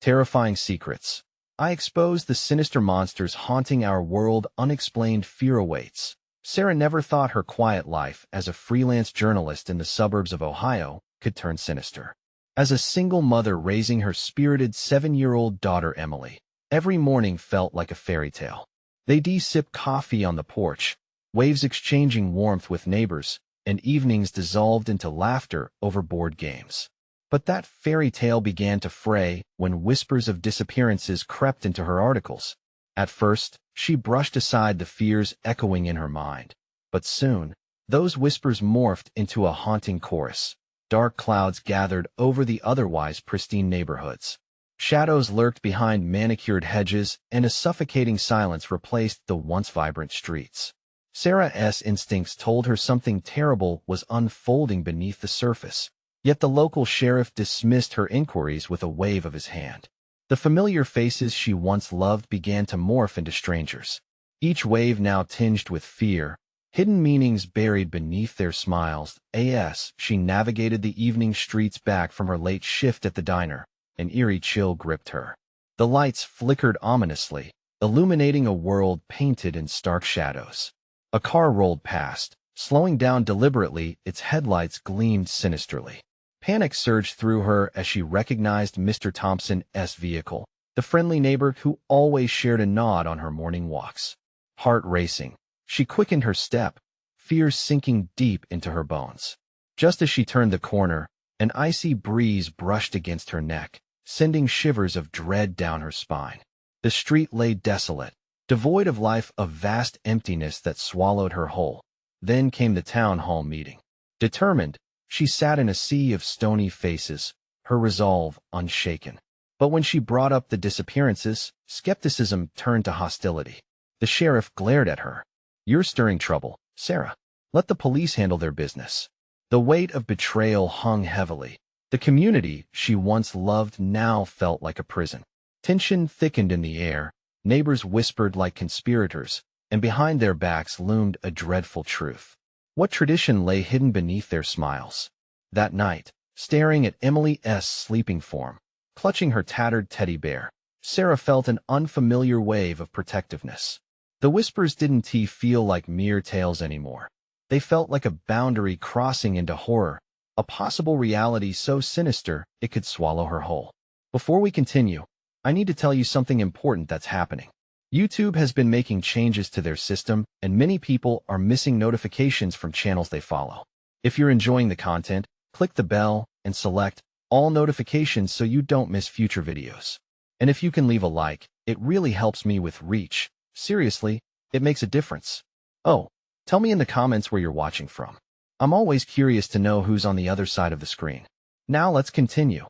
Terrifying secrets. I expose the sinister monsters haunting our world. Unexplained fear awaits. Sarah never thought her quiet life as a freelance journalist in the suburbs of Ohio could turn sinister. As a single mother raising her spirited 7-year-old daughter Emily, every morning felt like a fairy tale. They'd sip coffee on the porch, waves exchanging warmth with neighbors, and evenings dissolved into laughter over board games. But that fairy tale began to fray when whispers of disappearances crept into her articles. At first, she brushed aside the fears echoing in her mind. But soon, those whispers morphed into a haunting chorus. Dark clouds gathered over the otherwise pristine neighborhoods. Shadows lurked behind manicured hedges, and a suffocating silence replaced the once vibrant streets. Sarah's instincts told her something terrible was unfolding beneath the surface. Yet the local sheriff dismissed her inquiries with a wave of his hand. The familiar faces she once loved began to morph into strangers, each wave now tinged with fear, hidden meanings buried beneath their smiles. As she navigated the evening streets back from her late shift at the diner, an eerie chill gripped her. The lights flickered ominously, illuminating a world painted in stark shadows. A car rolled past, slowing down deliberately. Its headlights gleamed sinisterly. Panic surged through her as she recognized Mr. Thompson's vehicle, the friendly neighbor who always shared a nod on her morning walks. Heart racing, she quickened her step, fear sinking deep into her bones. Just as she turned the corner, an icy breeze brushed against her neck, sending shivers of dread down her spine. The street lay desolate, devoid of life, a vast emptiness that swallowed her whole. Then came the town hall meeting. Determined, she sat in a sea of stony faces, her resolve unshaken. But when she brought up the disappearances, skepticism turned to hostility. The sheriff glared at her. "You're stirring trouble, Sarah. Let the police handle their business." The weight of betrayal hung heavily. The community she once loved now felt like a prison. Tension thickened in the air, neighbors whispered like conspirators, and behind their backs loomed a dreadful truth. What tradition lay hidden beneath their smiles? That night, staring at Emily's sleeping form, clutching her tattered teddy bear, Sarah felt an unfamiliar wave of protectiveness. The whispers didn't feel like mere tales anymore. They felt like a boundary crossing into horror, a possible reality so sinister it could swallow her whole. Before we continue, I need to tell you something important that's happening. YouTube has been making changes to their system, and many people are missing notifications from channels they follow. If you're enjoying the content, click the bell and select all notifications so you don't miss future videos. And if you can leave a like, it really helps me with reach. Seriously, it makes a difference. Oh, tell me in the comments where you're watching from. I'm always curious to know who's on the other side of the screen. Now let's continue.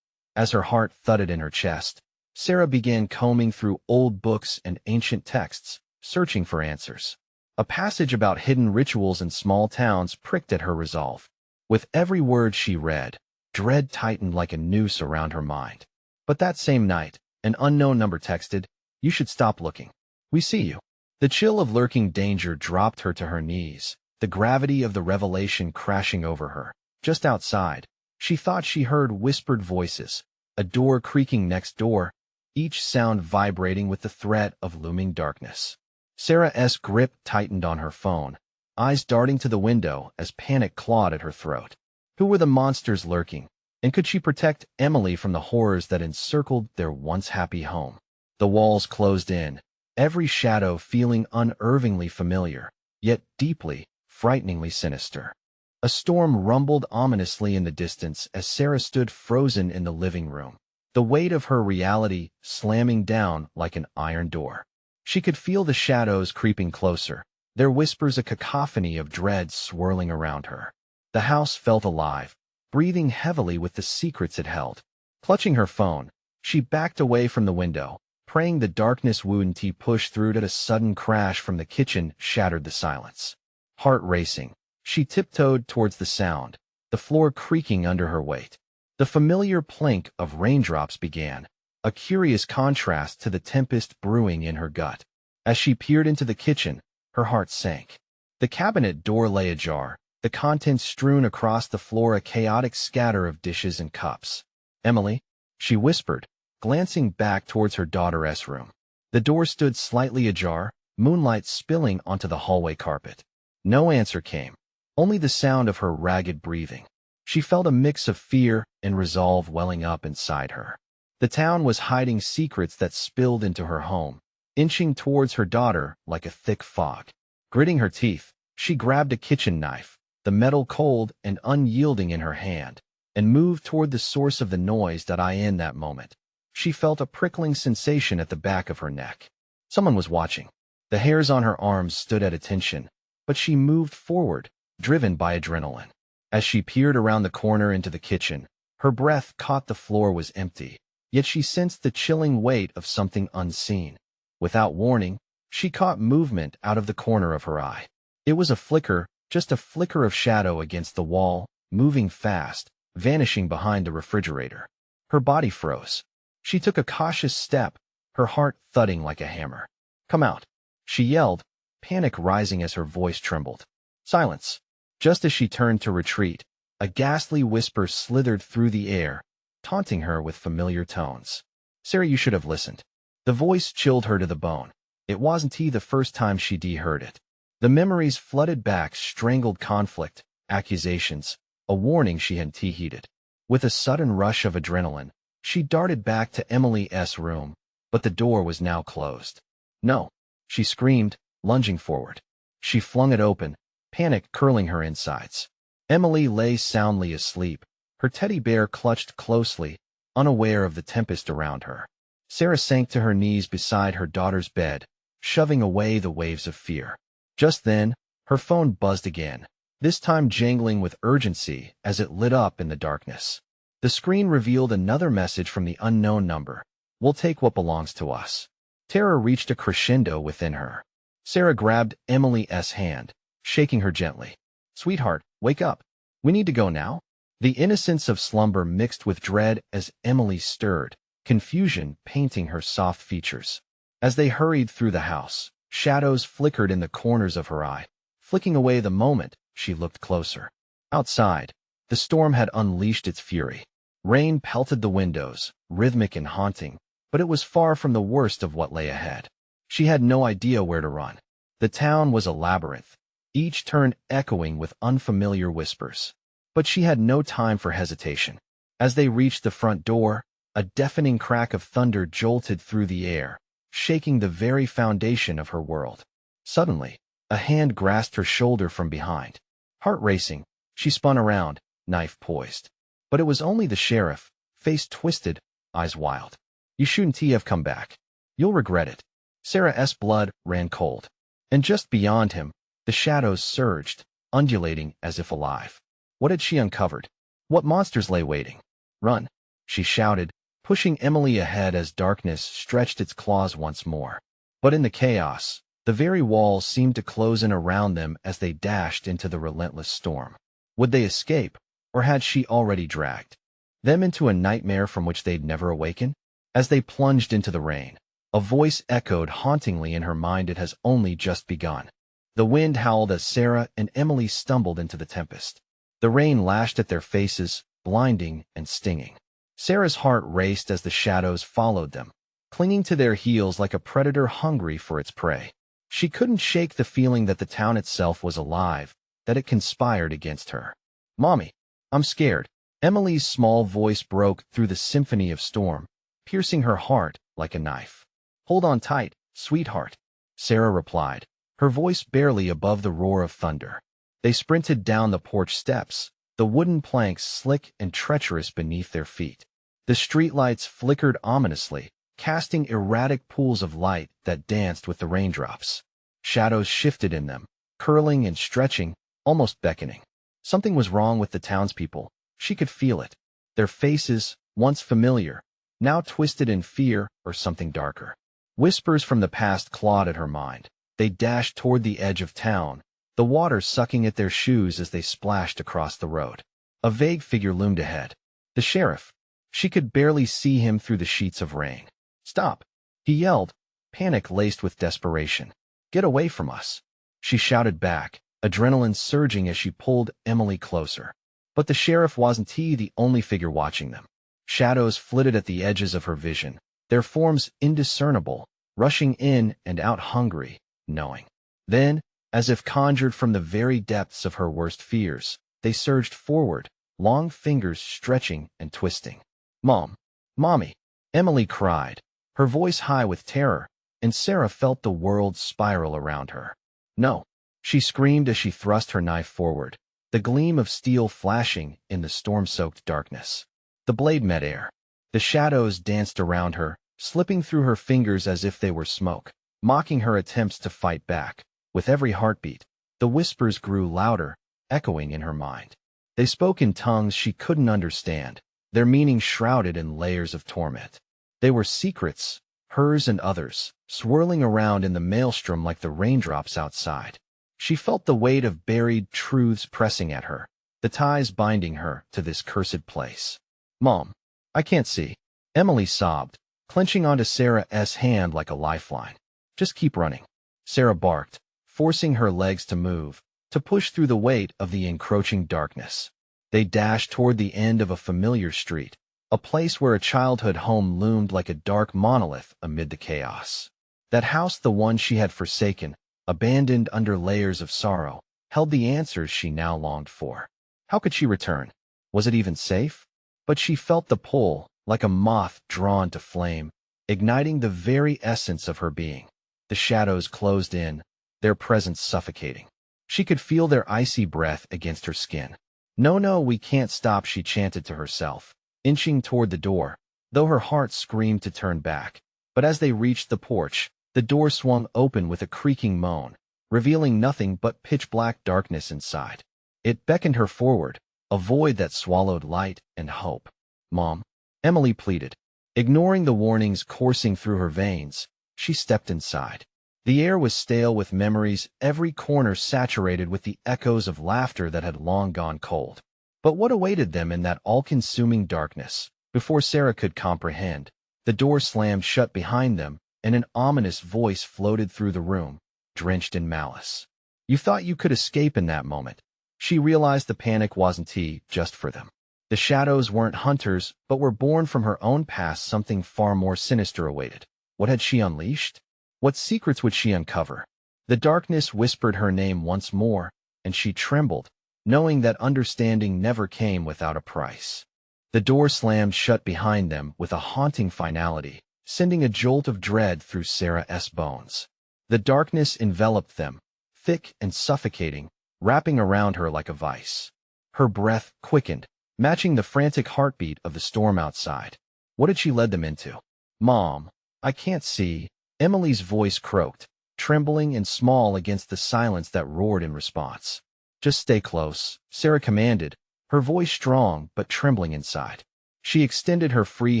As her heart thudded in her chest, Sarah began combing through old books and ancient texts, searching for answers. A passage about hidden rituals in small towns pricked at her resolve. With every word she read, dread tightened like a noose around her mind. But that same night, an unknown number texted, "You should stop looking. We see you." The chill of lurking danger dropped her to her knees, the gravity of the revelation crashing over her. Just outside, she thought she heard whispered voices, a door creaking next door, each sound vibrating with the threat of looming darkness. Sarah's grip tightened on her phone, eyes darting to the window as panic clawed at her throat. Who were the monsters lurking, and could she protect Emily from the horrors that encircled their once happy home? The walls closed in, every shadow feeling unnervingly familiar, yet deeply, frighteningly sinister. A storm rumbled ominously in the distance as Sarah stood frozen in the living room, the weight of her reality slamming down like an iron door. She could feel the shadows creeping closer, their whispers a cacophony of dread swirling around her. The house felt alive, breathing heavily with the secrets it held. Clutching her phone, she backed away from the window, praying the darkness wouldn't push through. At a sudden crash from the kitchen shattered the silence. Heart racing, she tiptoed towards the sound, the floor creaking under her weight. The familiar plink of raindrops began, a curious contrast to the tempest brewing in her gut. As she peered into the kitchen, her heart sank. The cabinet door lay ajar, the contents strewn across the floor, a chaotic scatter of dishes and cups. "Emily," she whispered, glancing back towards her daughter's room. The door stood slightly ajar, moonlight spilling onto the hallway carpet. No answer came, only the sound of her ragged breathing. She felt a mix of fear and resolve welling up inside her. The town was hiding secrets that spilled into her home, inching towards her daughter like a thick fog. Gritting her teeth, she grabbed a kitchen knife, the metal cold and unyielding in her hand, and moved toward the source of the noise. In that moment, she felt a prickling sensation at the back of her neck. Someone was watching. The hairs on her arms stood at attention, but she moved forward, driven by adrenaline. As she peered around the corner into the kitchen, her breath caught the floor was empty, yet she sensed the chilling weight of something unseen. Without warning, she caught movement out of the corner of her eye. It was a flicker, just a flicker of shadow against the wall, moving fast, vanishing behind the refrigerator. Her body froze. She took a cautious step, her heart thudding like a hammer. "Come out," she yelled, panic rising as her voice trembled. Silence. Just as she turned to retreat, a ghastly whisper slithered through the air, taunting her with familiar tones. "Sarah, you should have listened." The voice chilled her to the bone. It wasn't the first time she'd heard it. The memories flooded back, strangled conflict, accusations, a warning she hadn't heeded. With a sudden rush of adrenaline, she darted back to Emily's room, but the door was now closed. "No!" she screamed, lunging forward. She flung it open, panic curling her insides. Emily lay soundly asleep, her teddy bear clutched closely, unaware of the tempest around her. Sarah sank to her knees beside her daughter's bed, shoving away the waves of fear. Just then, her phone buzzed again, this time jangling with urgency as it lit up in the darkness. The screen revealed another message from the unknown number. "We'll take what belongs to us." Terror reached a crescendo within her. Sarah grabbed Emily's hand, shaking her gently. "Sweetheart, wake up. We need to go now." The innocence of slumber mixed with dread as Emily stirred, confusion painting her soft features. As they hurried through the house, shadows flickered in the corners of her eye, flicking away the moment she looked closer. Outside, the storm had unleashed its fury. Rain pelted the windows, rhythmic and haunting, but it was far from the worst of what lay ahead. She had no idea where to run. The town was a labyrinth, each turn echoing with unfamiliar whispers. But she had no time for hesitation. As they reached the front door, a deafening crack of thunder jolted through the air, shaking the very foundation of her world. Suddenly, a hand grasped her shoulder from behind. Heart racing, she spun around, knife poised. But it was only the sheriff, face twisted, eyes wild. "You shouldn't have come back. You'll regret it." Sarah's blood ran cold. And just beyond him, the shadows surged, undulating as if alive. What had she uncovered? What monsters lay waiting? "Run!" she shouted, pushing Emily ahead as darkness stretched its claws once more. But in the chaos, the very walls seemed to close in around them as they dashed into the relentless storm. Would they escape, or had she already dragged them into a nightmare from which they'd never awaken? As they plunged into the rain, a voice echoed hauntingly in her mind. "It has only just begun." The wind howled as Sarah and Emily stumbled into the tempest. The rain lashed at their faces, blinding and stinging. Sarah's heart raced as the shadows followed them, clinging to their heels like a predator hungry for its prey. She couldn't shake the feeling that the town itself was alive, that it conspired against her. "Mommy, I'm scared." Emily's small voice broke through the symphony of storm, piercing her heart like a knife. "Hold on tight, sweetheart," Sarah replied, her voice barely above the roar of thunder. They sprinted down the porch steps, the wooden planks slick and treacherous beneath their feet. The streetlights flickered ominously, casting erratic pools of light that danced with the raindrops. Shadows shifted in them, curling and stretching, almost beckoning. Something was wrong with the townspeople. She could feel it. Their faces, once familiar, now twisted in fear or something darker. Whispers from the past clawed at her mind. They dashed toward the edge of town, the water sucking at their shoes as they splashed across the road. A vague figure loomed ahead. The sheriff. She could barely see him through the sheets of rain. "Stop!" he yelled, panic laced with desperation. "Get away from us!" she shouted back, adrenaline surging as she pulled Emily closer. But the sheriff wasn't the only figure watching them. Shadows flitted at the edges of her vision, their forms indiscernible, rushing in and out hungry, knowing. Then, as if conjured from the very depths of her worst fears, they surged forward, long fingers stretching and twisting. "Mom! Mommy!" Emily cried, her voice high with terror, and Sarah felt the world spiral around her. "No!" she screamed as she thrust her knife forward, the gleam of steel flashing in the storm-soaked darkness. The blade met air. The shadows danced around her, slipping through her fingers as if they were smoke, mocking her attempts to fight back. With every heartbeat, the whispers grew louder, echoing in her mind. They spoke in tongues she couldn't understand, their meaning shrouded in layers of torment. They were secrets, hers and others, swirling around in the maelstrom like the raindrops outside. She felt the weight of buried truths pressing at her, the ties binding her to this cursed place. "Mom, I can't see," Emily sobbed, clenching onto Sarah's hand like a lifeline. "Just keep running," Sarah barked, forcing her legs to move, to push through the weight of the encroaching darkness. They dashed toward the end of a familiar street, a place where a childhood home loomed like a dark monolith amid the chaos. That house, the one she had forsaken, abandoned under layers of sorrow, held the answers she now longed for. How could she return? Was it even safe? But she felt the pull, like a moth drawn to flame, igniting the very essence of her being. The shadows closed in, their presence suffocating. She could feel their icy breath against her skin. "No, no, we can't stop," she chanted to herself, inching toward the door, though her heart screamed to turn back. But as they reached the porch, the door swung open with a creaking moan, revealing nothing but pitch-black darkness inside. It beckoned her forward, a void that swallowed light and hope. "Mom," Emily pleaded. Ignoring the warnings coursing through her veins, she stepped inside. The air was stale with memories, every corner saturated with the echoes of laughter that had long gone cold. But what awaited them in that all-consuming darkness? Before Sarah could comprehend, the door slammed shut behind them, and an ominous voice floated through the room, drenched in malice. "You thought you could escape in that moment." She realized the panic wasn't just for them. The shadows weren't hunters, but were born from her own past. Something far more sinister awaited. What had she unleashed? What secrets would she uncover? The darkness whispered her name once more, and she trembled, knowing that understanding never came without a price. The door slammed shut behind them with a haunting finality, sending a jolt of dread through Sarah's bones. The darkness enveloped them, thick and suffocating, wrapping around her like a vice. Her breath quickened, matching the frantic heartbeat of the storm outside. What had she led them into? "Mom, I can't see," Emily's voice croaked, trembling and small against the silence that roared in response. "Just stay close," Sarah commanded, her voice strong but trembling inside. She extended her free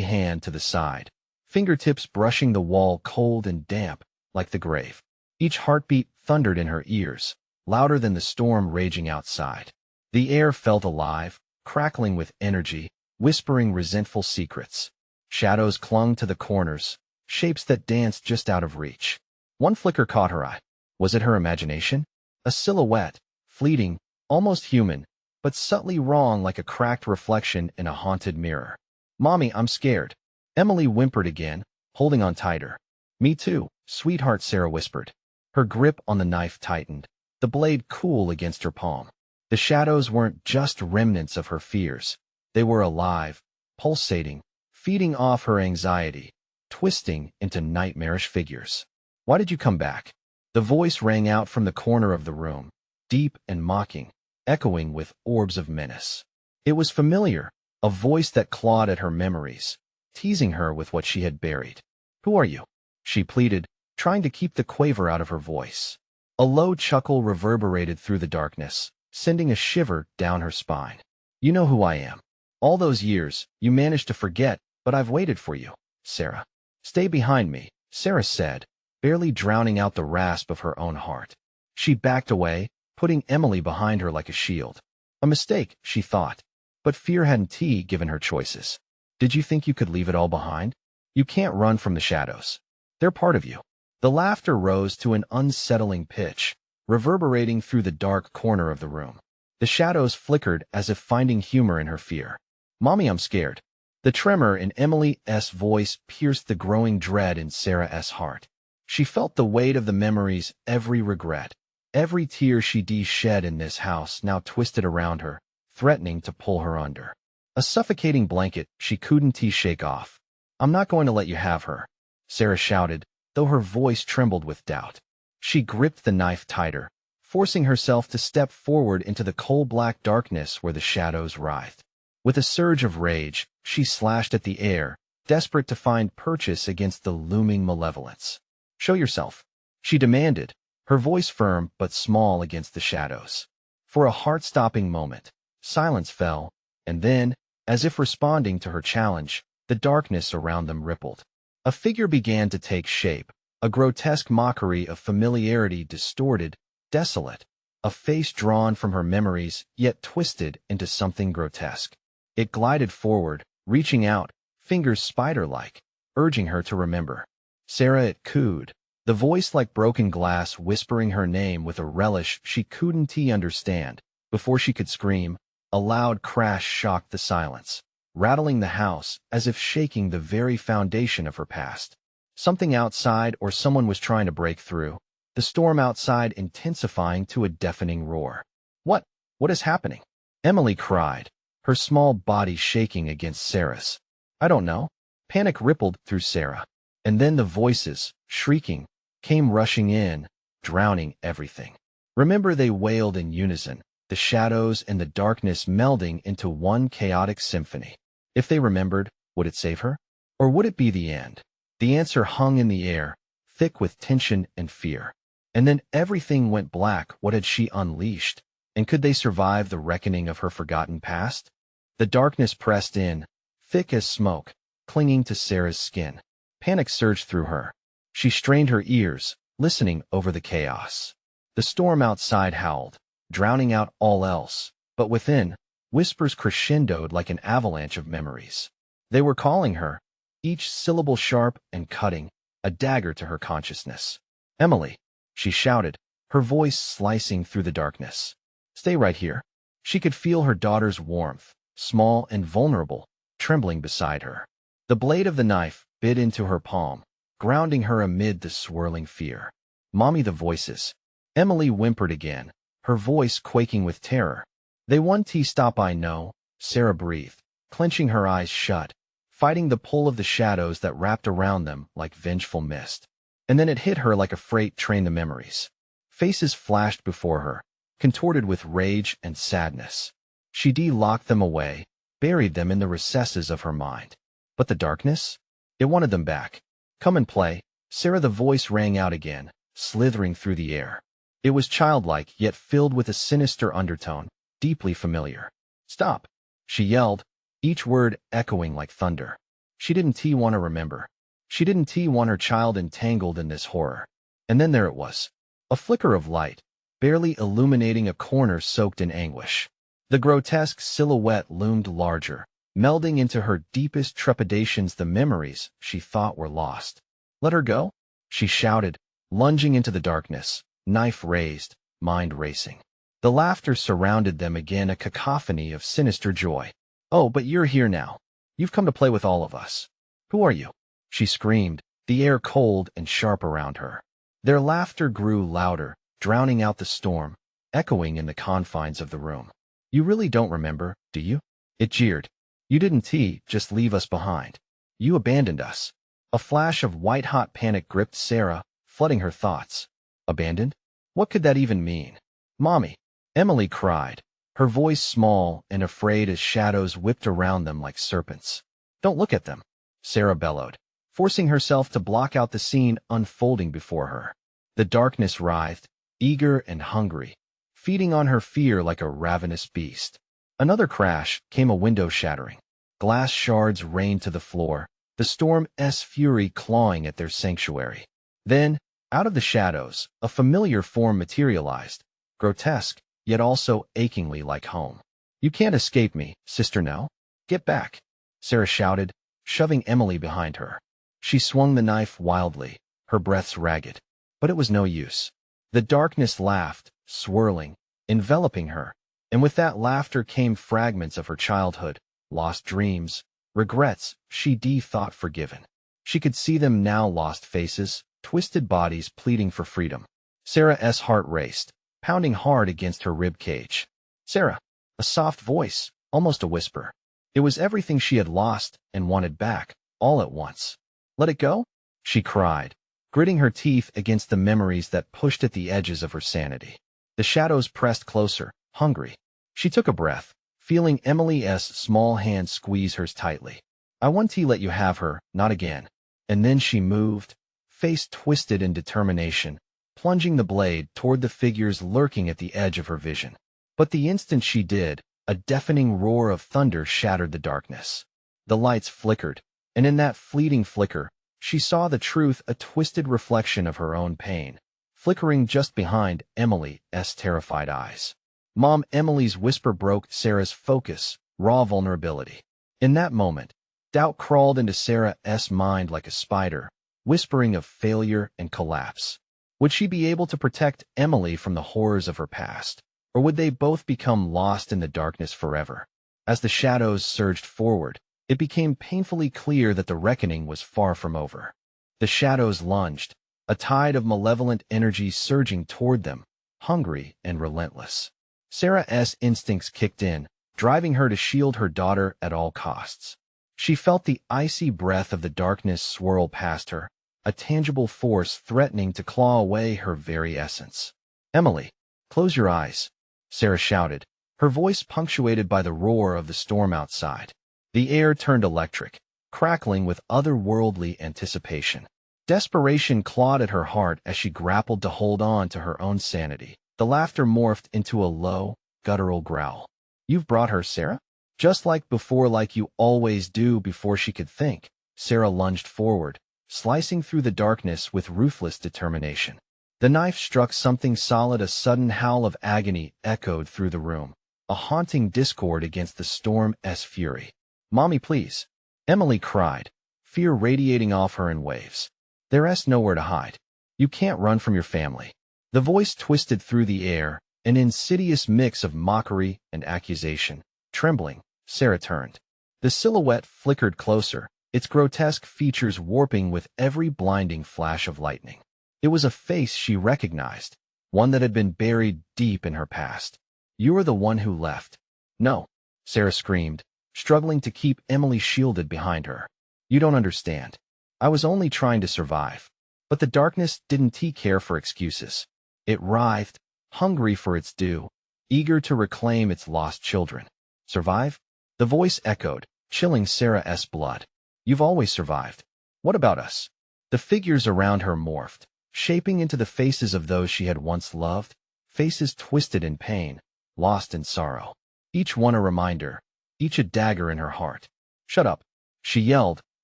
hand to the side, fingertips brushing the wall cold and damp, like the grave. Each heartbeat thundered in her ears, louder than the storm raging outside. The air felt alive, crackling with energy, whispering resentful secrets. Shadows clung to the corners, shapes that danced just out of reach. One flicker caught her eye. Was it her imagination? A silhouette, fleeting, almost human, but subtly wrong, like a cracked reflection in a haunted mirror. "Mommy, I'm scared." Emily whimpered again, holding on tighter. "Me too, sweetheart," Sarah whispered. Her grip on the knife tightened, the blade cool against her palm. The shadows weren't just remnants of her fears. They were alive, pulsating, feeding off her anxiety, twisting into nightmarish figures. "Why did you come back?" The voice rang out from the corner of the room, deep and mocking, echoing with orbs of menace. It was familiar, a voice that clawed at her memories, teasing her with what she had buried. "Who are you?" she pleaded, trying to keep the quaver out of her voice. A low chuckle reverberated through the darkness, sending a shiver down her spine. "You know who I am. All those years, you managed to forget, but I've waited for you, Sarah." "Stay behind me," Sarah said, barely drowning out the rasp of her own heart. She backed away, putting Emily behind her like a shield. A mistake, she thought, but fear hadn't given her choices. "Did you think you could leave it all behind? You can't run from the shadows. They're part of you." The laughter rose to an unsettling pitch, reverberating through the dark corner of the room. The shadows flickered as if finding humor in her fear. "Mommy, I'm scared." The tremor in Emily's voice pierced the growing dread in Sarah's heart. She felt the weight of the memories, every regret. Every tear she shed in this house now twisted around her, threatening to pull her under. A suffocating blanket she couldn't shake off. "I'm not going to let you have her," Sarah shouted, though her voice trembled with doubt. She gripped the knife tighter, forcing herself to step forward into the coal-black darkness where the shadows writhed. With a surge of rage, she slashed at the air, desperate to find purchase against the looming malevolence. "Show yourself," she demanded, her voice firm but small against the shadows. For a heart-stopping moment, silence fell, and then, as if responding to her challenge, the darkness around them rippled. A figure began to take shape, a grotesque mockery of familiarity, distorted, desolate, a face drawn from her memories yet twisted into something grotesque. It glided forward, reaching out, fingers spider-like, urging her to remember. "Sarah," it cooed, the voice like broken glass whispering her name with a relish she couldn't understand. Before she could scream, a loud crash shocked the silence, rattling the house as if shaking the very foundation of her past. Something outside or someone was trying to break through, the storm outside intensifying to a deafening roar. What is happening?" Emily cried, her small body shaking against Sarah's. "I don't know." Panic rippled through Sarah. And then the voices, shrieking, came rushing in, drowning everything. "Remember," they wailed in unison, the shadows and the darkness melding into one chaotic symphony. If they remembered, would it save her? Or would it be the end? The answer hung in the air, thick with tension and fear. And then everything went black. What had she unleashed? And could they survive the reckoning of her forgotten past? The darkness pressed in, thick as smoke, clinging to Sarah's skin. Panic surged through her. She strained her ears, listening over the chaos. The storm outside howled, drowning out all else, but within, whispers crescendoed like an avalanche of memories. They were calling her, each syllable sharp and cutting, a dagger to her consciousness. "Emily," she shouted, her voice slicing through the darkness. "Stay right here." She could feel her daughter's warmth, small and vulnerable, trembling beside her. The blade of the knife bit into her palm, grounding her amid the swirling fear. "Mommy," the voices. Emily whimpered again, her voice quaking with terror. "They won't stop, I know," Sarah breathed, clenching her eyes shut, fighting the pull of the shadows that wrapped around them like vengeful mist. And then it hit her like a freight train, the memories. Faces flashed before her, contorted with rage and sadness. She locked them away, buried them in the recesses of her mind. But the darkness? It wanted them back. "Come and play." Sarah, the voice rang out again, slithering through the air. It was childlike, yet filled with a sinister undertone, deeply familiar. "Stop," she yelled, each word echoing like thunder. She didn't want to remember. She didn't want her child entangled in this horror. And then there it was. A flicker of light, barely illuminating a corner soaked in anguish. The grotesque silhouette loomed larger, melding into her deepest trepidations the memories she thought were lost. "Let her go," she shouted, lunging into the darkness, knife raised, mind racing. The laughter surrounded them again, a cacophony of sinister joy. "Oh, but you're here now. You've come to play with all of us. Who are you?" she screamed, the air cold and sharp around her. Their laughter grew louder, drowning out the storm, echoing in the confines of the room. "You really don't remember, do you?" it jeered. "You didn't just leave us behind. You abandoned us." A flash of white-hot panic gripped Sarah, flooding her thoughts. Abandoned? What could that even mean? "Mommy," Emily cried, her voice small and afraid as shadows whipped around them like serpents. "Don't look at them," Sarah bellowed, forcing herself to block out the scene unfolding before her. The darkness writhed, eager and hungry, feeding on her fear like a ravenous beast. Another crash came, a window shattering. Glass shards rained to the floor, the storm's fury clawing at their sanctuary. Then, out of the shadows, a familiar form materialized, grotesque, yet also achingly like home. "You can't escape me, sister, no? Get back," Sarah shouted, shoving Emily behind her. She swung the knife wildly, her breaths ragged. But it was no use. The darkness laughed, swirling, enveloping her, and with that laughter came fragments of her childhood, lost dreams, Regrets she'd thought forgiven. She could see them now, lost faces, twisted bodies pleading for freedom. Sarah's heart raced, pounding hard against her rib cage. Sarah, a soft voice, almost a whisper. It was everything she had lost and wanted back, all at once. Let it go? She cried, gritting her teeth against the memories that pushed at the edges of her sanity. The shadows pressed closer, hungry. She took a breath, feeling Emily's small hand squeeze hers tightly. I want to let you have her, not again. And then she moved, face twisted in determination, plunging the blade toward the figures lurking at the edge of her vision. But the instant she did, a deafening roar of thunder shattered the darkness. The lights flickered, and in that fleeting flicker, she saw the truth, a twisted reflection of her own pain, flickering just behind Emily's terrified eyes. Mom, Emily's whisper broke Sarah's focus, raw vulnerability. In that moment, doubt crawled into Sarah's mind like a spider, whispering of failure and collapse. Would she be able to protect Emily from the horrors of her past, or would they both become lost in the darkness forever? As the shadows surged forward, it became painfully clear that the reckoning was far from over. The shadows lunged, a tide of malevolent energy surging toward them, hungry and relentless. Sarah's instincts kicked in, driving her to shield her daughter at all costs. She felt the icy breath of the darkness swirl past her, a tangible force threatening to claw away her very essence. Emily, close your eyes, Sarah shouted, her voice punctuated by the roar of the storm outside. The air turned electric, crackling with otherworldly anticipation. Desperation clawed at her heart as she grappled to hold on to her own sanity. The laughter morphed into a low, guttural growl. You've brought her, Sarah? Just like before, like you always do. Before she could think, Sarah lunged forward, slicing through the darkness with ruthless determination. The knife struck something solid. A sudden howl of agony echoed through the room, a haunting discord against the storm's fury. Mommy, please, Emily cried, fear radiating off her in waves. There's nowhere to hide. You can't run from your family. The voice twisted through the air, an insidious mix of mockery and accusation. Trembling, Sarah turned. The silhouette flickered closer, its grotesque features warping with every blinding flash of lightning. It was a face she recognized, one that had been buried deep in her past. You are the one who left. No, Sarah screamed, struggling to keep Emily shielded behind her. You don't understand. I was only trying to survive. But the darkness didn't care for excuses. It writhed, hungry for its due, eager to reclaim its lost children. Survive? The voice echoed, chilling Sarah's blood. You've always survived. What about us? The figures around her morphed, shaping into the faces of those she had once loved, faces twisted in pain, lost in sorrow. Each one a reminder, each a dagger in her heart. Shut up, she yelled,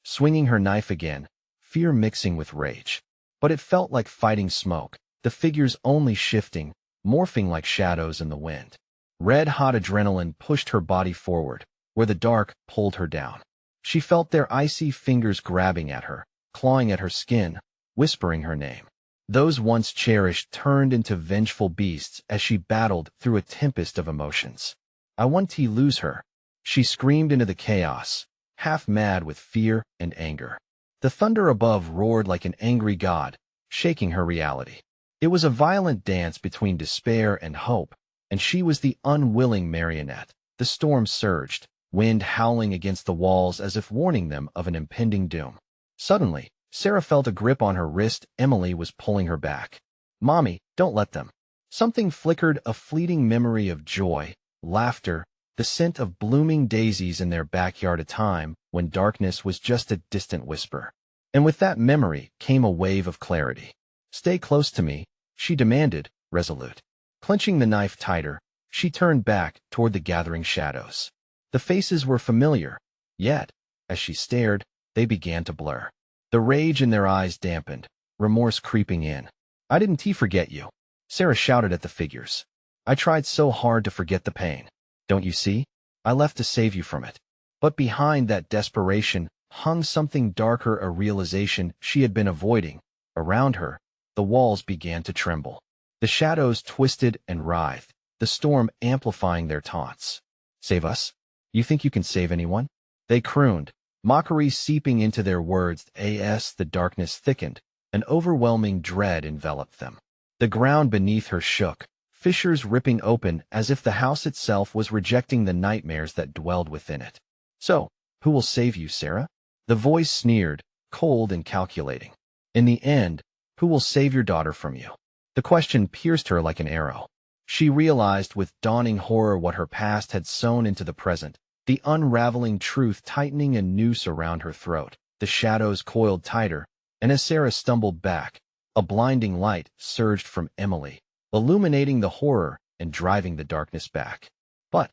swinging her knife again, fear mixing with rage. But it felt like fighting smoke, the figures only shifting, morphing like shadows in the wind. Red-hot adrenaline pushed her body forward, where the dark pulled her down. She felt their icy fingers grabbing at her, clawing at her skin, whispering her name. Those once cherished turned into vengeful beasts as she battled through a tempest of emotions. I want to lose her, she screamed into the chaos, half mad with fear and anger. The thunder above roared like an angry god, shaking her reality. It was a violent dance between despair and hope, and she was the unwilling marionette. The storm surged, wind howling against the walls as if warning them of an impending doom. Suddenly, Sarah felt a grip on her wrist. Emily was pulling her back. Mommy, don't let them. Something flickered, a fleeting memory of joy, laughter, the scent of blooming daisies in their backyard, a time when darkness was just a distant whisper. And with that memory came a wave of clarity. Stay close to me, she demanded, resolute. Clenching the knife tighter, she turned back toward the gathering shadows. The faces were familiar, yet, as she stared, they began to blur. The rage in their eyes dampened, remorse creeping in. I didn't forget you, Sarah shouted at the figures. I tried so hard to forget the pain. Don't you see? I left to save you from it. But behind that desperation hung something darker, a realization she had been avoiding. Around her, the walls began to tremble. The shadows twisted and writhed, the storm amplifying their taunts. Save us? You think you can save anyone? They crooned, Mockery seeping into their words. As the darkness thickened, an overwhelming dread enveloped them. The ground beneath her shook, fissures ripping open as if the house itself was rejecting the nightmares that dwelled within it. So, who will save you, Sarah? The voice sneered, cold and calculating. In the end, who will save your daughter from you? The question pierced her like an arrow. She realized with dawning horror what her past had sown into the present, the unraveling truth tightening a noose around her throat. The shadows coiled tighter, and as Sarah stumbled back, a blinding light surged from Emily, illuminating the horror and driving the darkness back. But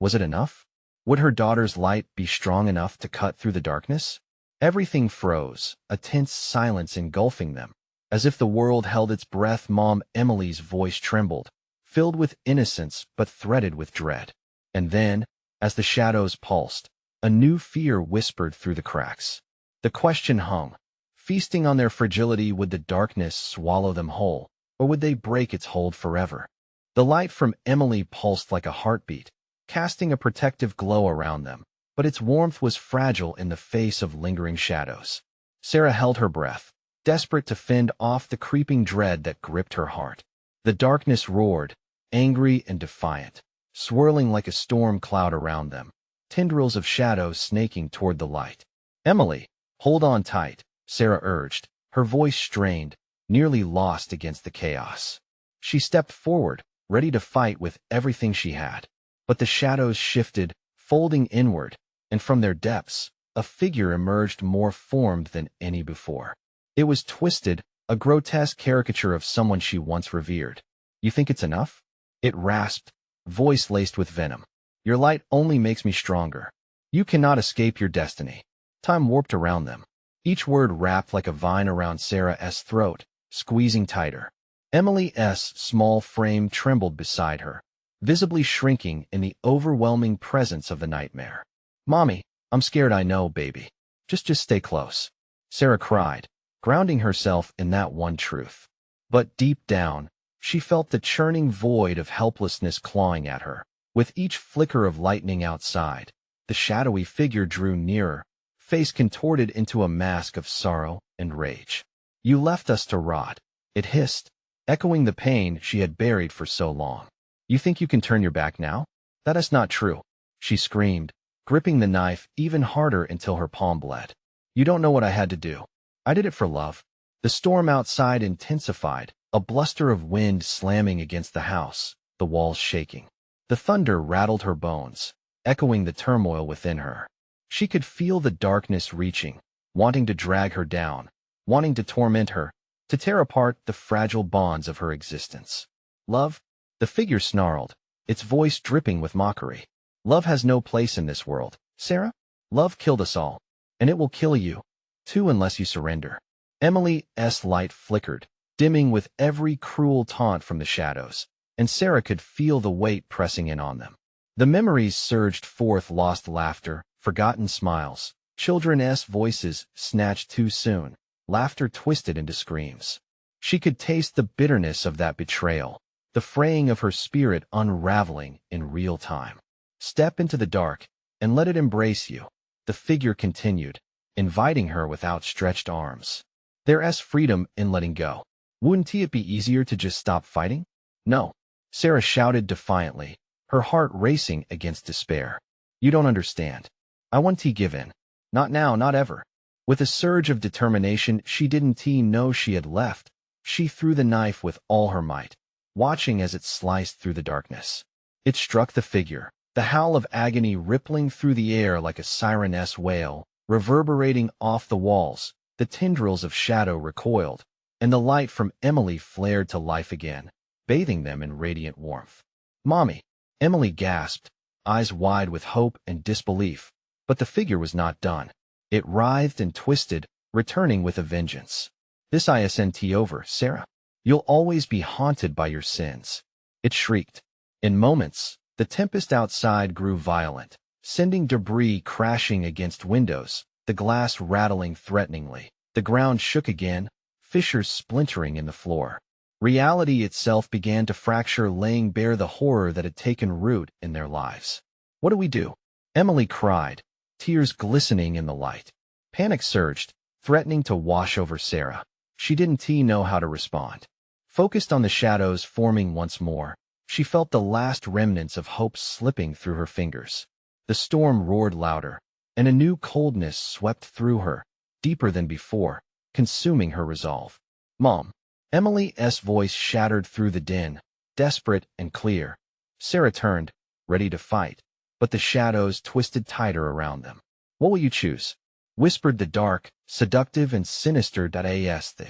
was it enough? Would her daughter's light be strong enough to cut through the darkness? Everything froze, a tense silence engulfing them. As if the world held its breath, Emily's voice trembled, filled with innocence but threaded with dread. And then, as the shadows pulsed, a new fear whispered through the cracks. The question hung, feasting on their fragility: would the darkness swallow them whole, or would they break its hold forever? The light from Emily pulsed like a heartbeat, casting a protective glow around them, but its warmth was fragile in the face of lingering shadows. Sarah held her breath, desperate to fend off the creeping dread that gripped her heart. The darkness roared, angry and defiant, swirling like a storm cloud around them, tendrils of shadows snaking toward the light. Emily, hold on tight, Sarah urged, her voice strained, nearly lost against the chaos. She stepped forward, ready to fight with everything she had. But the shadows shifted, folding inward, and from their depths, a figure emerged more formed than any before. It was twisted, a grotesque caricature of someone she once revered. You think it's enough? It rasped, voice laced with venom. Your light only makes me stronger. You cannot escape your destiny. Time warped around them. Each word wrapped like a vine around Sarah's throat, squeezing tighter. Emily's small frame trembled beside her, visibly shrinking in the overwhelming presence of the nightmare. Mommy, I'm scared. I know, baby. Just stay close, Sarah cried, grounding herself in that one truth. But deep down, she felt the churning void of helplessness clawing at her. With each flicker of lightning outside, the shadowy figure drew nearer, face contorted into a mask of sorrow and rage. You left us to rot, it hissed, echoing the pain she had buried for so long. You think you can turn your back now? That is not true, she screamed, gripping the knife even harder until her palm bled. You don't know what I had to do. I did it for love. The storm outside intensified, a bluster of wind slamming against the house, the walls shaking. The thunder rattled her bones, echoing the turmoil within her. She could feel the darkness reaching, wanting to drag her down, wanting to torment her, to tear apart the fragile bonds of her existence. Love? The figure snarled, its voice dripping with mockery. Love has no place in this world, Sarah. Love killed us all, and it will kill you, too, unless you surrender. Emily's light flickered, dimming with every cruel taunt from the shadows, and Sarah could feel the weight pressing in on them. The memories surged forth: lost laughter, forgotten smiles, children's voices snatched too soon, laughter twisted into screams. She could taste the bitterness of that betrayal, the fraying of her spirit unraveling in real time. Step into the dark, and let it embrace you, the figure continued, inviting her with outstretched arms. There's freedom in letting go. Wouldn't it be easier to just stop fighting? No, Sarah shouted defiantly, her heart racing against despair. You don't understand. I want to give in. Not now, not ever. With a surge of determination she didn't know she had left, she threw the knife with all her might, watching as it sliced through the darkness. It struck the figure, the howl of agony rippling through the air like a siren's wail, reverberating off the walls. The tendrils of shadow recoiled, and the light from Emily flared to life again, bathing them in radiant warmth. Mommy, Emily gasped, eyes wide with hope and disbelief, but the figure was not done. It writhed and twisted, returning with a vengeance. This isn't over, Sarah. You'll always be haunted by your sins. It shrieked. In moments, the tempest outside grew violent, sending debris crashing against windows, the glass rattling threateningly. The ground shook again, fissures splintering in the floor. Reality itself began to fracture, laying bare the horror that had taken root in their lives. What do we do? Emily cried, tears glistening in the light. Panic surged, threatening to wash over Sarah. She didn't know how to respond. Focused on the shadows forming once more, she felt the last remnants of hope slipping through her fingers. The storm roared louder, and a new coldness swept through her, deeper than before, consuming her resolve. "Mom." Emily's voice shattered through the din, desperate and clear. Sarah turned, ready to fight, but the shadows twisted tighter around them. "What will you choose?" whispered the dark, seductive and sinister as the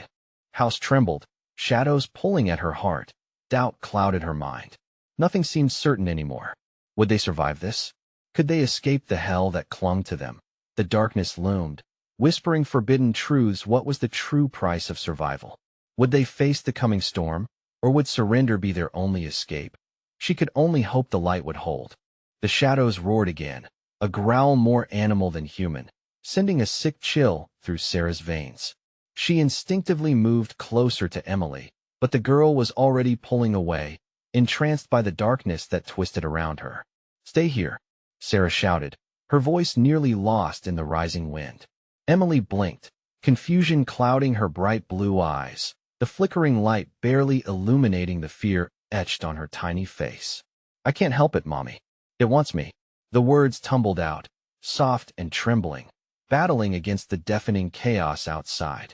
house trembled, shadows pulling at her heart. Doubt clouded her mind. Nothing seemed certain anymore. Would they survive this? Could they escape the hell that clung to them? The darkness loomed, whispering forbidden truths. What was the true price of survival? Would they face the coming storm, or would surrender be their only escape? She could only hope the light would hold. The shadows roared again, a growl more animal than human, sending a sick chill through Sarah's veins. She instinctively moved closer to Emily, but the girl was already pulling away, entranced by the darkness that twisted around her. "Stay here," Sarah shouted, her voice nearly lost in the rising wind. Emily blinked, confusion clouding her bright blue eyes, the flickering light barely illuminating the fear etched on her tiny face. "I can't help it, Mommy. It wants me." The words tumbled out, soft and trembling, battling against the deafening chaos outside.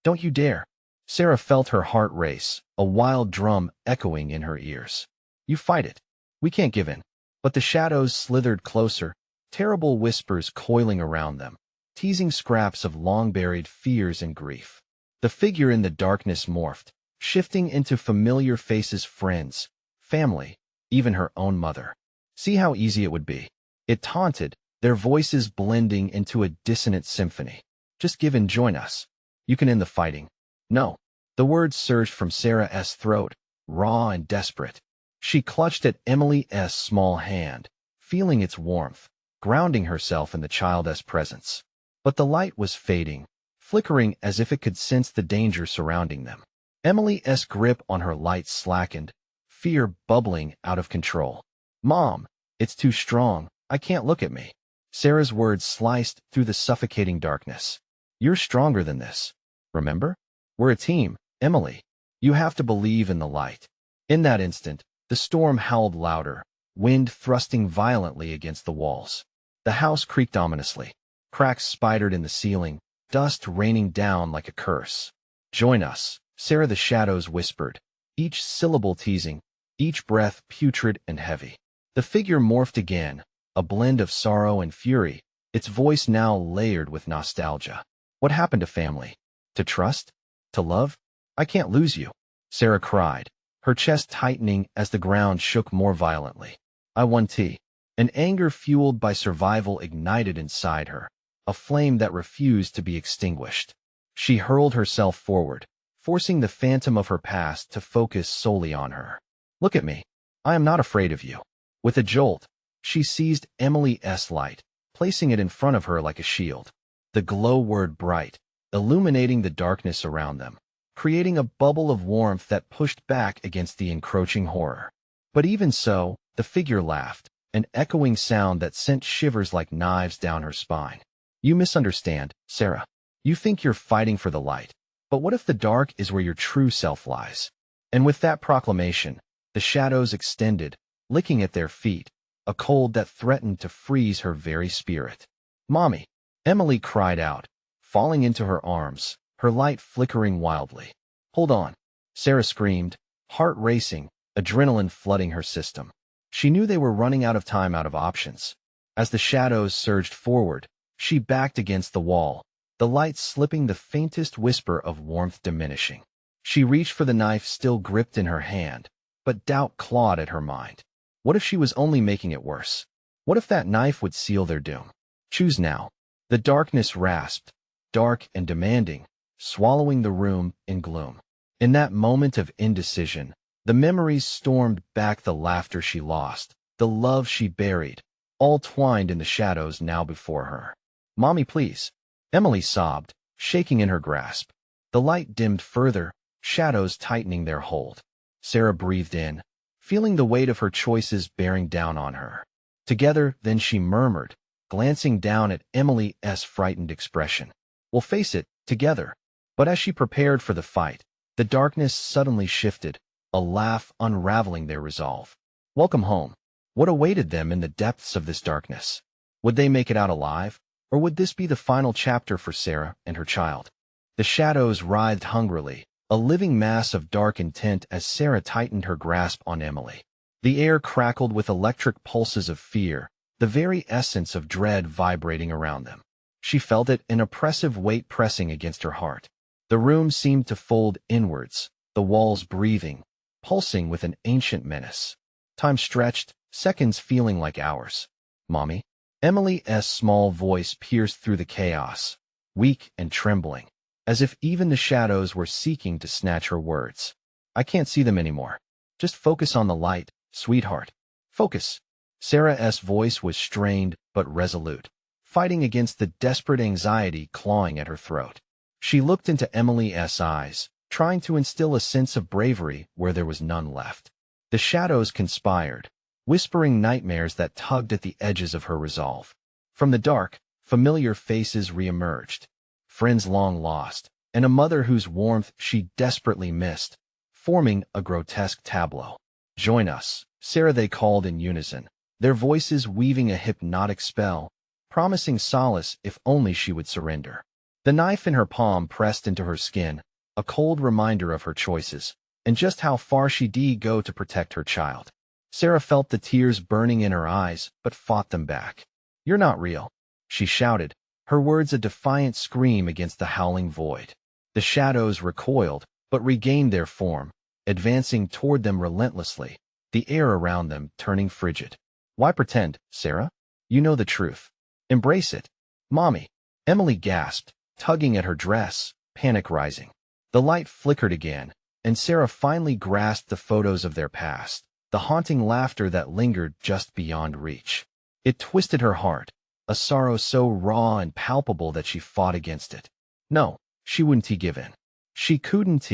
"Don't you dare." Sarah felt her heart race, a wild drum echoing in her ears. "You fight it. We can't give in." But the shadows slithered closer, terrible whispers coiling around them, teasing scraps of long-buried fears and grief. The figure in the darkness morphed, shifting into familiar faces, friends, family, even her own mother. "See how easy it would be," it taunted, their voices blending into a dissonant symphony. "Just give in, join us. You can end the fighting." "No." The words surged from Sarah's throat, raw and desperate. She clutched at Emily's small hand, feeling its warmth, grounding herself in the child's presence. But the light was fading, flickering as if it could sense the danger surrounding them. Emily's grip on her light slackened, fear bubbling out of control. "Mom, it's too strong. I can't look at me." Sarah's words sliced through the suffocating darkness. "You're stronger than this. Remember? We're a team, Emily. You have to believe in the light." In that instant, the storm howled louder, wind thrusting violently against the walls. The house creaked ominously. Cracks spidered in the ceiling, dust raining down like a curse. "Join us," Sarah the Shadows whispered, each syllable teasing, each breath putrid and heavy. The figure morphed again, a blend of sorrow and fury, its voice now layered with nostalgia. "What happened to family? To trust? To love? I can't lose you," Sarah cried, her chest tightening as the ground shook more violently. "I won T." An anger fueled by survival ignited inside her, a flame that refused to be extinguished. She hurled herself forward, forcing the phantom of her past to focus solely on her. "Look at me. I am not afraid of you." With a jolt, she seized Emily's light, placing it in front of her like a shield. The glow whirred bright, illuminating the darkness around them, creating a bubble of warmth that pushed back against the encroaching horror. But even so, the figure laughed, an echoing sound that sent shivers like knives down her spine. "You misunderstand, Sarah. You think you're fighting for the light. But what if the dark is where your true self lies?" And with that proclamation, the shadows extended, licking at their feet, a cold that threatened to freeze her very spirit. "Mommy!" Emily cried out, falling into her arms, her light flickering wildly. "Hold on!" Sarah screamed, heart racing, adrenaline flooding her system. She knew they were running out of time, out of options. As the shadows surged forward, she backed against the wall, the light slipping, the faintest whisper of warmth diminishing. She reached for the knife still gripped in her hand, but doubt clawed at her mind. What if she was only making it worse? What if that knife would seal their doom? "Choose now." The darkness rasped, dark and demanding, swallowing the room in gloom. In that moment of indecision, the memories stormed back, the laughter she lost, the love she buried, all twined in the shadows now before her. "Mommy, please." Emily sobbed, shaking in her grasp. The light dimmed further, shadows tightening their hold. Sarah breathed in, feeling the weight of her choices bearing down on her. Together, then she murmured, glancing down at Emily's frightened expression. "We'll face it, together." But as she prepared for the fight, the darkness suddenly shifted, a laugh unraveling their resolve. Welcome home. What awaited them in the depths of this darkness? Would they make it out alive? Or would this be the final chapter for Sarah and her child? The shadows writhed hungrily, a living mass of dark intent as Sarah tightened her grasp on Emily. The air crackled with electric pulses of fear, the very essence of dread vibrating around them. She felt it, an oppressive weight pressing against her heart. The room seemed to fold inwards, the walls breathing, pulsing with an ancient menace. Time stretched, seconds feeling like hours. "Mommy?" Emily's small voice pierced through the chaos, weak and trembling, as if even the shadows were seeking to snatch her words. "I can't see them anymore. Just focus on the light, sweetheart. Focus." Sarah's voice was strained but resolute, fighting against the desperate anxiety clawing at her throat. She looked into Emily's eyes, trying to instill a sense of bravery where there was none left. The shadows conspired, whispering nightmares that tugged at the edges of her resolve. From the dark, familiar faces reemerged, friends long lost, and a mother whose warmth she desperately missed, forming a grotesque tableau. "Join us," Sarah, they called in unison, their voices weaving a hypnotic spell, promising solace if only she would surrender. The knife in her palm pressed into her skin, a cold reminder of her choices, and just how far she'd go to protect her child. Sarah felt the tears burning in her eyes, but fought them back. "You're not real," she shouted, her words a defiant scream against the howling void. The shadows recoiled, but regained their form, advancing toward them relentlessly, the air around them turning frigid. "Why pretend, Sarah? You know the truth. Embrace it." "Mommy," Emily gasped, tugging at her dress, panic rising. The light flickered again, and Sarah finally grasped the photos of their past, the haunting laughter that lingered just beyond reach. It twisted her heart, a sorrow so raw and palpable that she fought against it. No, she wouldn't give in. She couldn't.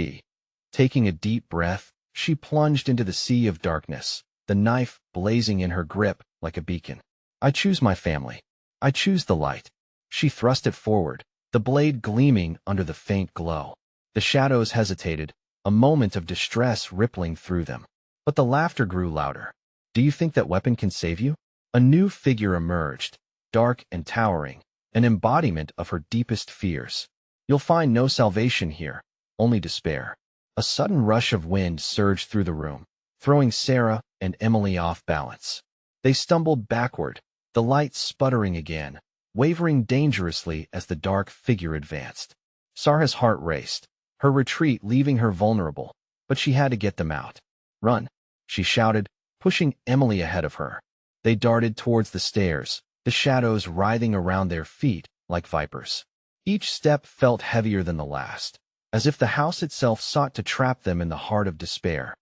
Taking a deep breath, she plunged into the sea of darkness, the knife blazing in her grip like a beacon. "I choose my family. I choose the light." She thrust it forward, the blade gleaming under the faint glow. The shadows hesitated, a moment of distress rippling through them. But the laughter grew louder. "Do you think that weapon can save you?" A new figure emerged, dark and towering, an embodiment of her deepest fears. "You'll find no salvation here, only despair." A sudden rush of wind surged through the room, throwing Sarah and Emily off balance. They stumbled backward, the light sputtering again, wavering dangerously as the dark figure advanced. Sarah's heart raced, her retreat leaving her vulnerable, but she had to get them out. "Run," she shouted, pushing Emily ahead of her. They darted towards the stairs, the shadows writhing around their feet like vipers. Each step felt heavier than the last, as if the house itself sought to trap them in the heart of despair.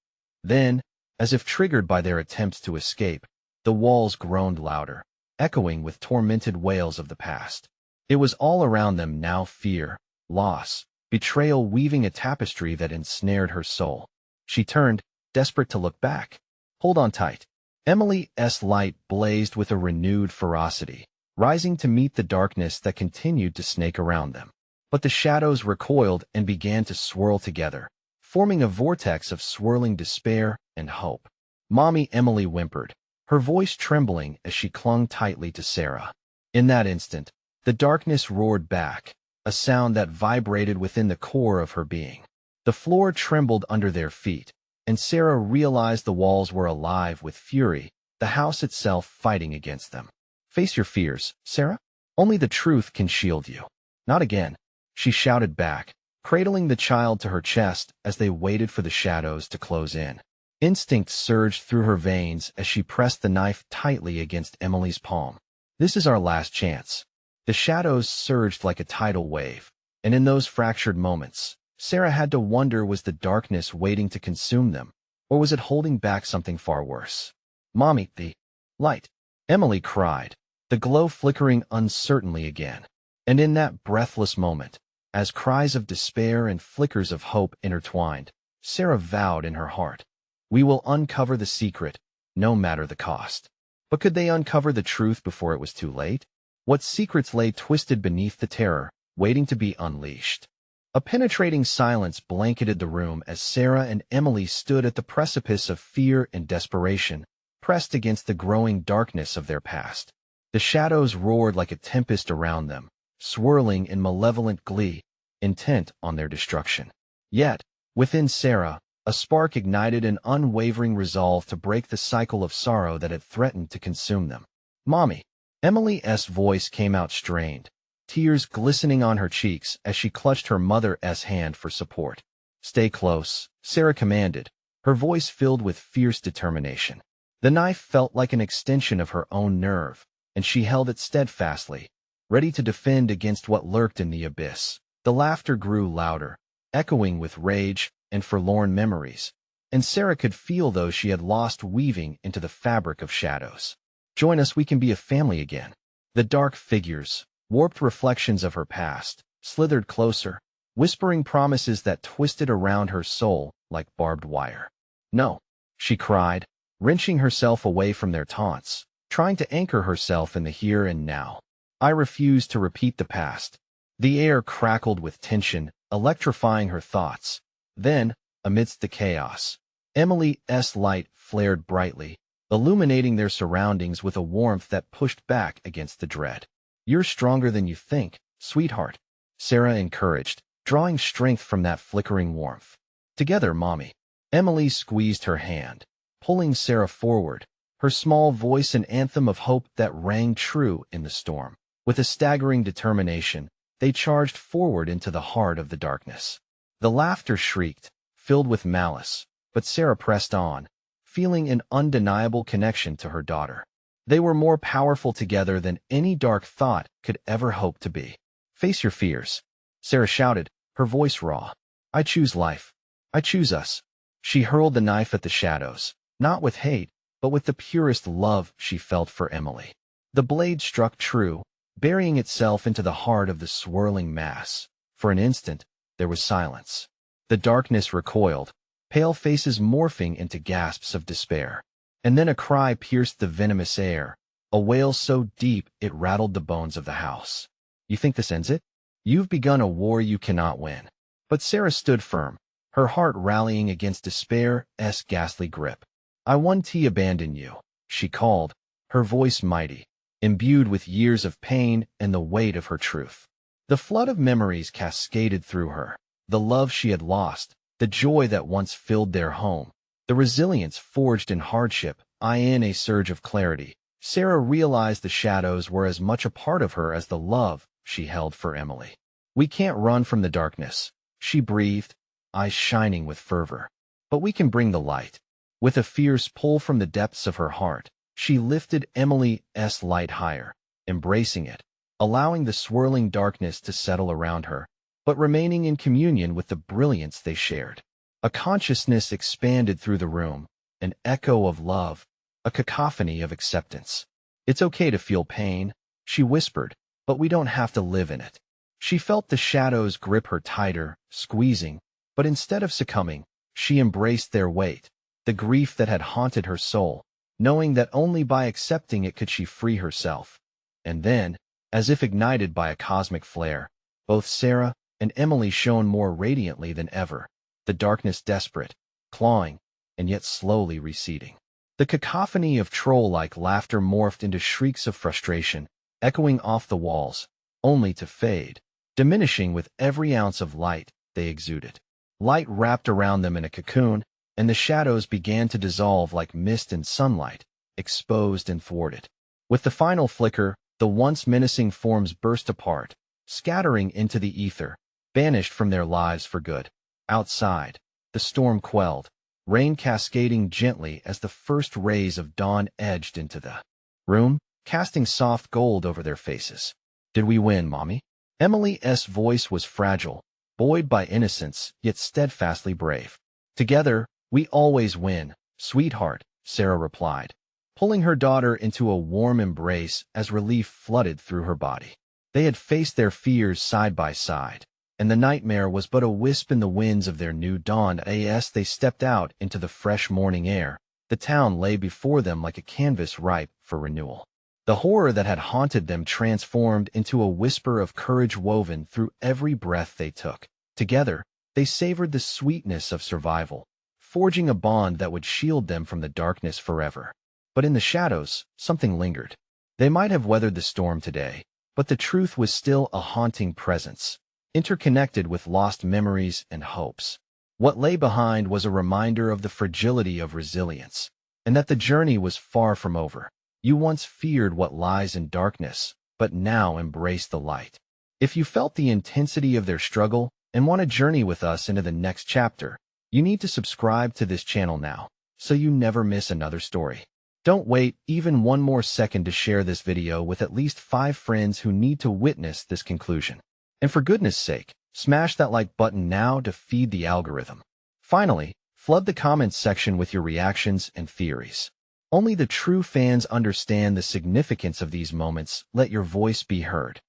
Then, as if triggered by their attempts to escape, the walls groaned louder, echoing with tormented wails of the past. It was all around them now, fear, loss, betrayal weaving a tapestry that ensnared her soul. She turned, desperate to look back. "Hold on tight." Emily's light blazed with a renewed ferocity, rising to meet the darkness that continued to snake around them. But the shadows recoiled and began to swirl together, forming a vortex of swirling despair and hope. "Mommy," Emily whimpered, her voice trembling as she clung tightly to Sarah. In that instant, the darkness roared back, a sound that vibrated within the core of her being. The floor trembled under their feet, and Sarah realized the walls were alive with fury, the house itself fighting against them. "Face your fears, Sarah. Only the truth can shield you." "Not again," she shouted back, cradling the child to her chest as they waited for the shadows to close in. Instinct surged through her veins as she pressed the knife tightly against Emily's palm. "This is our last chance." The shadows surged like a tidal wave, and in those fractured moments, Sarah had to wonder, was the darkness waiting to consume them, or was it holding back something far worse? "Mommy, the light," Emily cried, the glow flickering uncertainly again. And in that breathless moment, as cries of despair and flickers of hope intertwined, Sarah vowed in her heart, "We will uncover the secret, no matter the cost." But could they uncover the truth before it was too late? What secrets lay twisted beneath the terror, waiting to be unleashed? A penetrating silence blanketed the room as Sarah and Emily stood at the precipice of fear and desperation, pressed against the growing darkness of their past. The shadows roared like a tempest around them, swirling in malevolent glee, intent on their destruction. Yet, within Sarah, a spark ignited an unwavering resolve to break the cycle of sorrow that had threatened to consume them. "Mommy." Emily's voice came out strained, tears glistening on her cheeks as she clutched her mother's hand for support. "Stay close," Sarah commanded, her voice filled with fierce determination. The knife felt like an extension of her own nerve, and she held it steadfastly, ready to defend against what lurked in the abyss. The laughter grew louder, echoing with rage and forlorn memories, and Sarah could feel those she had lost weaving into the fabric of shadows. "Join us, we can be a family again." The dark figures, warped reflections of her past, slithered closer, whispering promises that twisted around her soul like barbed wire. "No," she cried, wrenching herself away from their taunts, trying to anchor herself in the here and now. "I refuse to repeat the past." The air crackled with tension, electrifying her thoughts. Then, amidst the chaos, Emily's light flared brightly, illuminating their surroundings with a warmth that pushed back against the dread. "You're stronger than you think, sweetheart," Sarah encouraged, drawing strength from that flickering warmth. "Together, Mommy." Emily squeezed her hand, pulling Sarah forward, her small voice an anthem of hope that rang true in the storm. With a staggering determination, they charged forward into the heart of the darkness. The laughter shrieked, filled with malice, but Sarah pressed on, feeling an undeniable connection to her daughter. They were more powerful together than any dark thought could ever hope to be. "Face your fears," Sarah shouted, her voice raw. "I choose life. I choose us." She hurled the knife at the shadows, not with hate, but with the purest love she felt for Emily. The blade struck true, burying itself into the heart of the swirling mass. For an instant, there was silence. The darkness recoiled, pale faces morphing into gasps of despair. And then a cry pierced the venomous air, a wail so deep it rattled the bones of the house. "You think this ends it? You've begun a war you cannot win." But Sarah stood firm, her heart rallying against despair's ghastly grip. "I won't abandon you," she called, her voice mighty, imbued with years of pain and the weight of her truth. The flood of memories cascaded through her, the love she had lost, the joy that once filled their home, the resilience forged in hardship. In a surge of clarity, Sarah realized the shadows were as much a part of her as the love she held for Emily. "We can't run from the darkness," she breathed, eyes shining with fervor. "But we can bring the light." With a fierce pull from the depths of her heart, she lifted Emily's light higher, embracing it, allowing the swirling darkness to settle around her, but remaining in communion with the brilliance they shared. A consciousness expanded through the room, an echo of love, a cacophony of acceptance. "It's okay to feel pain," she whispered, "but we don't have to live in it." She felt the shadows grip her tighter, squeezing, but instead of succumbing, she embraced their weight, the grief that had haunted her soul, knowing that only by accepting it could she free herself. And then, as if ignited by a cosmic flare, both Sarah and Emily shone more radiantly than ever, the darkness desperate, clawing, and yet slowly receding. The cacophony of troll-like laughter morphed into shrieks of frustration, echoing off the walls, only to fade, diminishing with every ounce of light they exuded. Light wrapped around them in a cocoon, and the shadows began to dissolve like mist in sunlight, exposed and thwarted. With the final flicker, the once menacing forms burst apart, scattering into the ether, banished from their lives for good. Outside, the storm quelled, rain cascading gently as the first rays of dawn edged into the room, casting soft gold over their faces. "Did we win, Mommy?" Emily's voice was fragile, buoyed by innocence, yet steadfastly brave. "Together, we always win, sweetheart," Sarah replied, pulling her daughter into a warm embrace as relief flooded through her body. They had faced their fears side by side, and the nightmare was but a wisp in the winds of their new dawn. As they stepped out into the fresh morning air, the town lay before them like a canvas ripe for renewal. The horror that had haunted them transformed into a whisper of courage woven through every breath they took. Together, they savored the sweetness of survival, forging a bond that would shield them from the darkness forever. But in the shadows, something lingered. They might have weathered the storm today, but the truth was still a haunting presence, interconnected with lost memories and hopes. What lay behind was a reminder of the fragility of resilience, and that the journey was far from over. You once feared what lies in darkness, but now embrace the light. If you felt the intensity of their struggle and want to journey with us into the next chapter, you need to subscribe to this channel now, so you never miss another story. Don't wait even one more second to share this video with at least 5 friends who need to witness this conclusion. And for goodness sake, smash that like button now to feed the algorithm. Finally, flood the comments section with your reactions and theories. Only the true fans understand the significance of these moments. Let your voice be heard.